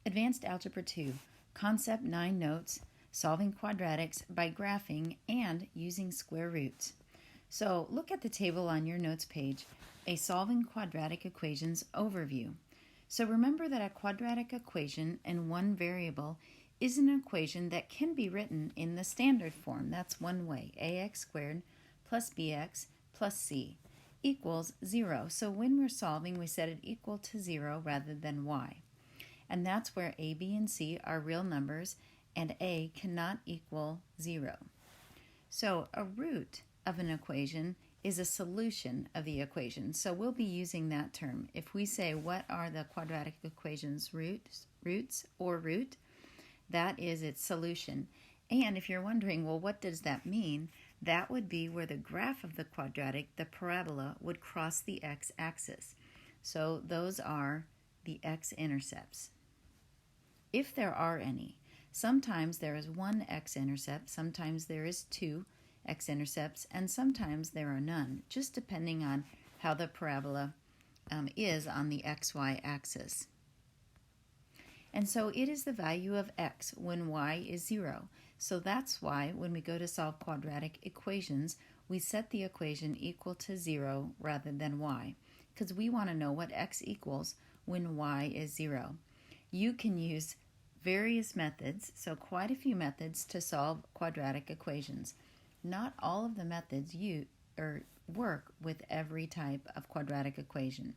Advanced Algebra 2, Concept 9 Notes, Solving Quadratics by Graphing and Using Square Roots. So look at the table on your notes page, a Solving Quadratic Equations Overview. So remember that a quadratic equation in one variable is an equation that can be written in the standard form. That's one way, ax squared plus bx plus c equals 0. So when we're solving, we set it equal to 0 rather than y. And that's where a, b, and c are real numbers, and a cannot equal 0. So a root of an equation is a solution of the equation. So we'll be using that term. If we say what are the quadratic equation's roots or root, that is its solution. And if you're wondering, well, what does that mean? That would be where the graph of the quadratic, the parabola, would cross the x-axis. So those are the x-intercepts. If there are any, sometimes there is one x-intercept, sometimes there is two x-intercepts, and sometimes there are none, just depending on how the parabola is on the xy axis. And so it is the value of x when y is 0. So that's why when we go to solve quadratic equations, we set the equation equal to 0 rather than y, because we want to know what x equals when y is 0. You can use various methods, so quite a few methods to solve quadratic equations. Not all of the methods work with every type of quadratic equation.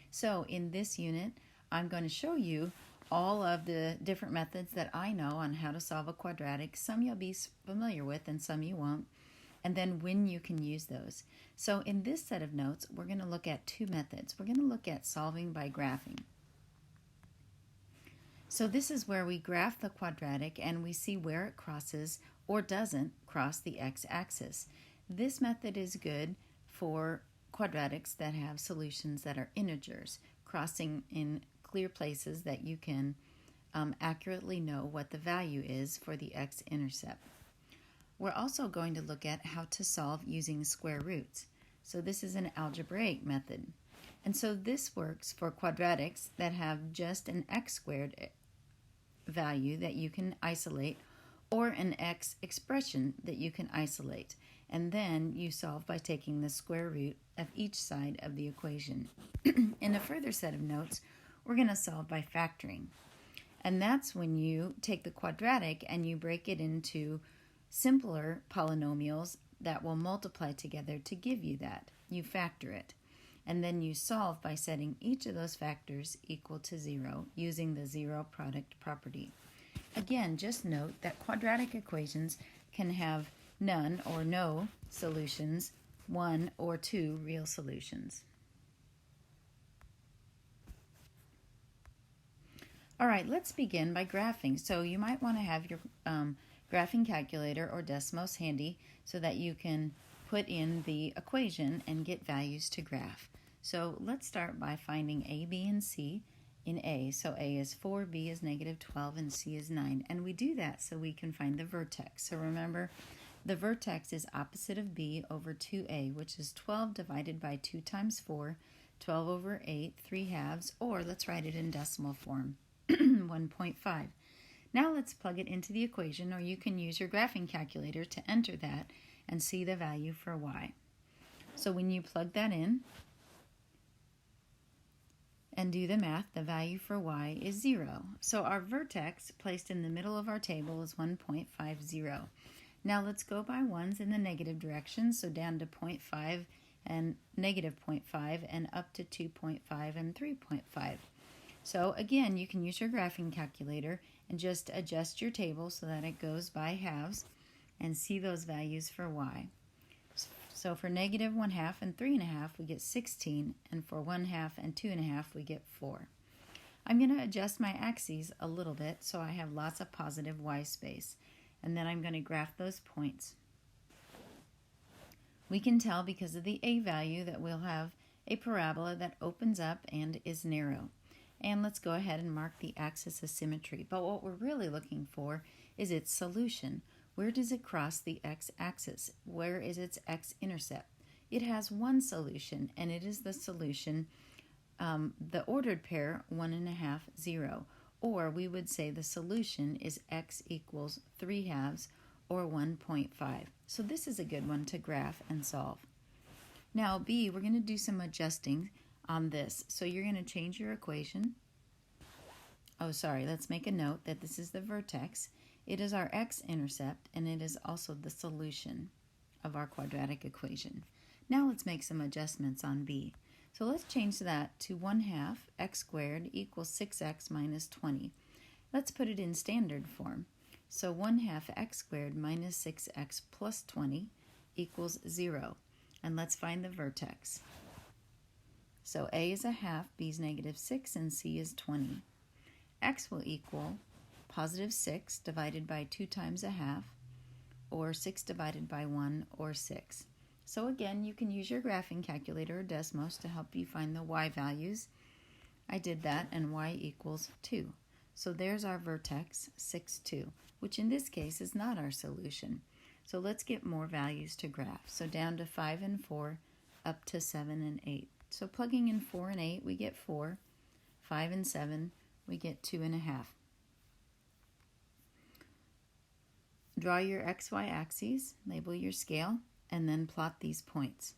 So in this unit, I'm going to show you all of the different methods that I know on how to solve a quadratic. Some you'll be familiar with and some you won't, and then when you can use those. So in this set of notes, we're going to look at two methods. We're going to look at solving by graphing. So this is where we graph the quadratic and we see where it crosses or doesn't cross the x-axis. This method is good for quadratics that have solutions that are integers, crossing in clear places that you can accurately know what the value is for the x-intercept. We're also going to look at how to solve using square roots. So this is an algebraic method. And so this works for quadratics that have just an x squared value that you can isolate, or an x expression that you can isolate. And then you solve by taking the square root of each side of the equation. In a further set of notes, we're going to solve by factoring. And that's when you take the quadratic and you break it into simpler polynomials that will multiply together to give you that. You factor it. And then you solve by setting each of those factors equal to 0 using the zero product property. Again, just note that quadratic equations can have none or no solutions, one or two real solutions. All right, let's begin by graphing. So you might want to have your graphing calculator or Desmos handy so that you can put in the equation and get values to graph. So let's start by finding a, b, and c in a. So a is 4, b is negative 12, and c is 9. And we do that so we can find the vertex. So remember, the vertex is opposite of b over 2a, which is 12 divided by 2 times 4, 12 over 8, 3 halves, or let's write it in decimal form, 1.5. Now let's plug it into the equation, or you can use your graphing calculator to enter that and see the value for y. So when you plug that in and do the math, the value for y is 0. So our vertex placed in the middle of our table is 1.50. Now let's go by ones in the negative direction, so down to 0.5 and negative 0.5 and up to 2.5 and 3.5. So again, you can use your graphing calculator and just adjust your table so that it goes by halves and see those values for y. So for negative 1/2 and 3.5, we get 16, and for 1/2 and 2.5, we get 4. I'm going to adjust my axes a little bit so I have lots of positive y space, and then I'm going to graph those points. We can tell because of the a value that we'll have a parabola that opens up and is narrow. And let's go ahead and mark the axis of symmetry. But what we're really looking for is its solution. Where does it cross the x-axis? Where is its x-intercept? It has one solution, and it is the solution, the ordered pair 1.5, 0, or we would say the solution is x equals 3/2 or 1.5. So this is a good one to graph and solve. Now B, we're going to do some adjusting on this. So you're going to change your equation. Oh, sorry, let's make a note that this is the vertex. It is our x-intercept, and it is also the solution of our quadratic equation. Now let's make some adjustments on B. So let's change that to 1/2 x squared equals 6x minus 20. Let's put it in standard form. So 1/2 x squared minus 6x plus 20 equals 0. And let's find the vertex. So A is 1/2, B is -6, and C is 20. X will equal positive 6 divided by 2 times 1/2, or 6 divided by 1, or 6. So again, you can use your graphing calculator or Desmos to help you find the y values. I did that, and y equals 2. So there's our vertex, 6, 2, which in this case is not our solution. So let's get more values to graph. So down to 5 and 4, up to 7 and 8. So plugging in 4 and 8, we get 4. 5 and 7, we get 2.5. Draw your xy axes, label your scale, and then plot these points.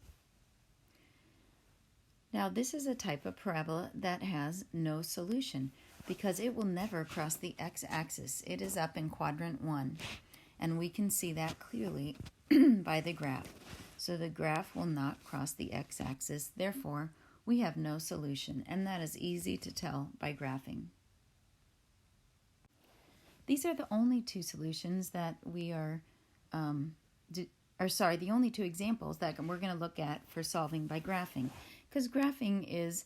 Now this is a type of parabola that has no solution because it will never cross the x-axis. It is up in quadrant 1, and we can see that clearly by the graph. So the graph will not cross the x-axis, therefore we have no solution, and that is easy to tell by graphing. These are the only two solutions that we are, the only two examples that we're going to look at for solving by graphing, because graphing is,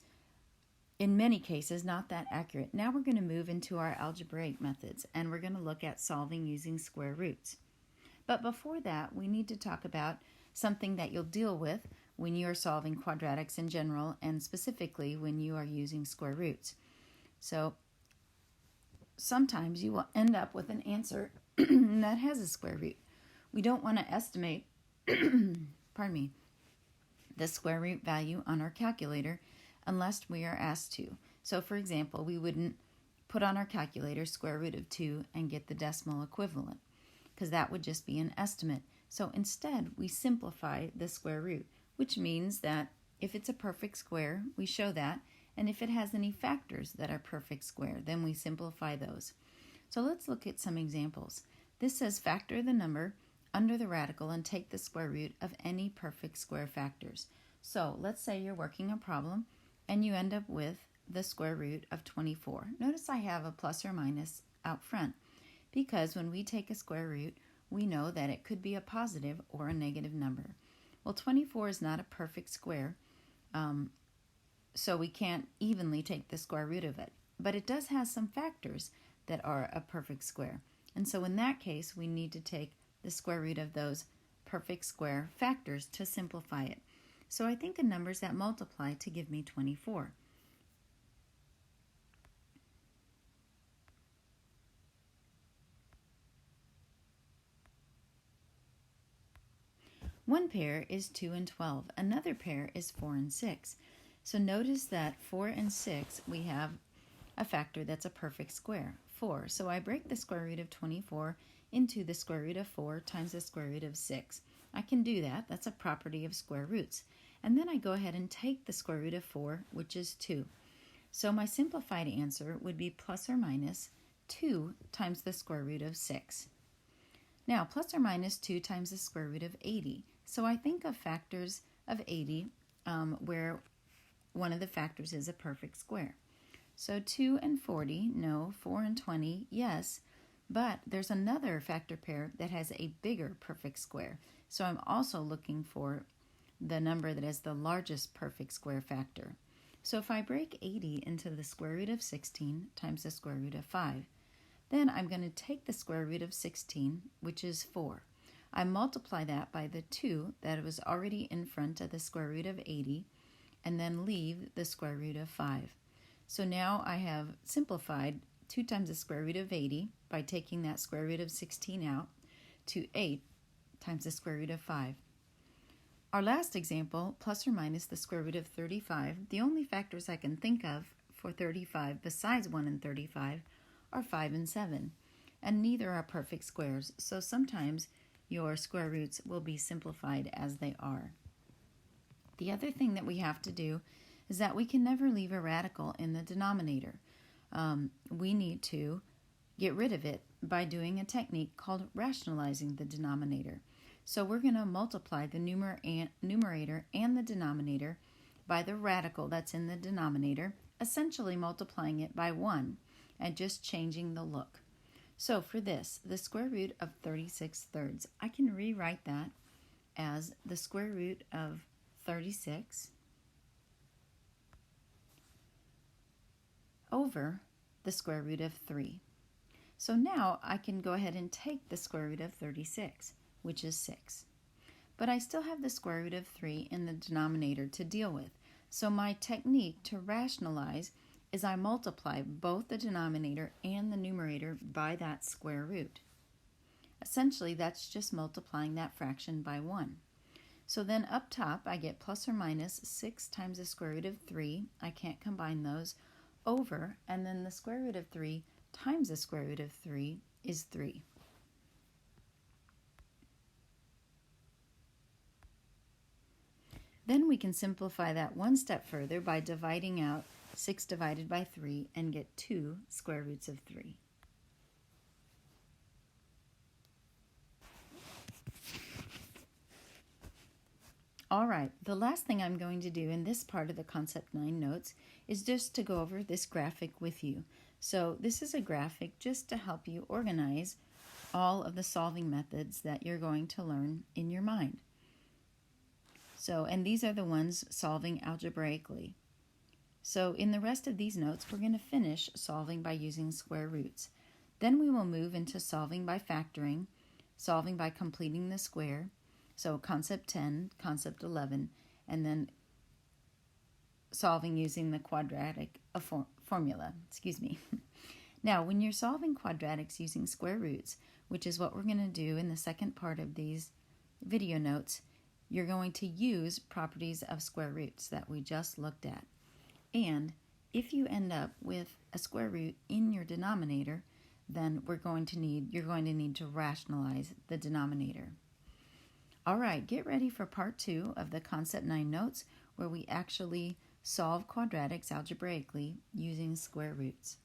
in many cases, not that accurate. Now we're going to move into our algebraic methods, and we're going to look at solving using square roots. But before that, we need to talk about something that you'll deal with when you are solving quadratics in general, and specifically when you are using square roots. So sometimes you will end up with an answer that has a square root. We don't want to estimate the square root value on our calculator unless we are asked to. So for example, we wouldn't put on our calculator square root of 2 and get the decimal equivalent, because that would just be an estimate. So instead, we simplify the square root, which means that if it's a perfect square, we show that, and if it has any factors that are perfect square, then we simplify those. So let's look at some examples. This says factor the number under the radical and take the square root of any perfect square factors. So let's say you're working a problem and you end up with the square root of 24. Notice I have a plus or minus out front, because when we take a square root, we know that it could be a positive or a negative number. Well, 24 is not a perfect square, so we can't evenly take the square root of it. But it does have some factors that are a perfect square. And so in that case, we need to take the square root of those perfect square factors to simplify it. So I think of numbers that multiply to give me 24. One pair is 2 and 12. Another pair is 4 and 6. So notice that 4 and 6, we have a factor that's a perfect square, 4. So I break the square root of 24 into the square root of 4 times the square root of 6. I can do that. That's a property of square roots. And then I go ahead and take the square root of 4, which is 2. So my simplified answer would be plus or minus 2 times the square root of 6. Now, plus or minus 2 times the square root of 80. So I think of factors of 80 where one of the factors is a perfect square. So 2 and 40, no. 4 and 20, yes. But there's another factor pair that has a bigger perfect square. So I'm also looking for the number that has the largest perfect square factor. So if I break 80 into the square root of 16 times the square root of 5, then I'm going to take the square root of 16, which is 4. I multiply that by the 2 that was already in front of the square root of 80, and then leave the square root of 5. So now I have simplified 2 times the square root of 80 by taking that square root of 16 out to 8 times the square root of 5. Our last example, plus or minus the square root of 35, the only factors I can think of for 35 besides 1 and 35 are 5 and 7, and neither are perfect squares, so sometimes your square roots will be simplified as they are. The other thing that we have to do is that we can never leave a radical in the denominator. We need to get rid of it by doing a technique called rationalizing the denominator. So we're going to multiply the numerator and the denominator by the radical that's in the denominator, essentially multiplying it by 1 and just changing the look. So for this, the square root of 36 thirds, I can rewrite that as the square root of 36 over the square root of 3. So now I can go ahead and take the square root of 36, which is 6. But I still have the square root of 3 in the denominator to deal with. So my technique to rationalize is I multiply both the denominator and the numerator by that square root. Essentially, that's just multiplying that fraction by 1. So then up top, I get plus or minus 6 times the square root of 3. I can't combine those. Over, and then the square root of 3 times the square root of 3 is 3. Then we can simplify that one step further by dividing out 6 divided by 3 and get 2 square roots of 3. All right, the last thing I'm going to do in this part of the Concept 9 notes is just to go over this graphic with you. So this is a graphic just to help you organize all of the solving methods that you're going to learn in your mind. So, and these are the ones solving algebraically. So in the rest of these notes, we're going to finish solving by using square roots. Then we will move into solving by factoring, solving by completing the square, so concept 10, concept 11, and then solving using the quadratic formula. Now, when you're solving quadratics using square roots, which is what we're going to do in the second part of these video notes, you're going to use properties of square roots that we just looked at. And if you end up with a square root in your denominator, then you're going to need to rationalize the denominator. All right, get ready for part 2 of the Concept 9 notes, where we actually solve quadratics algebraically using square roots.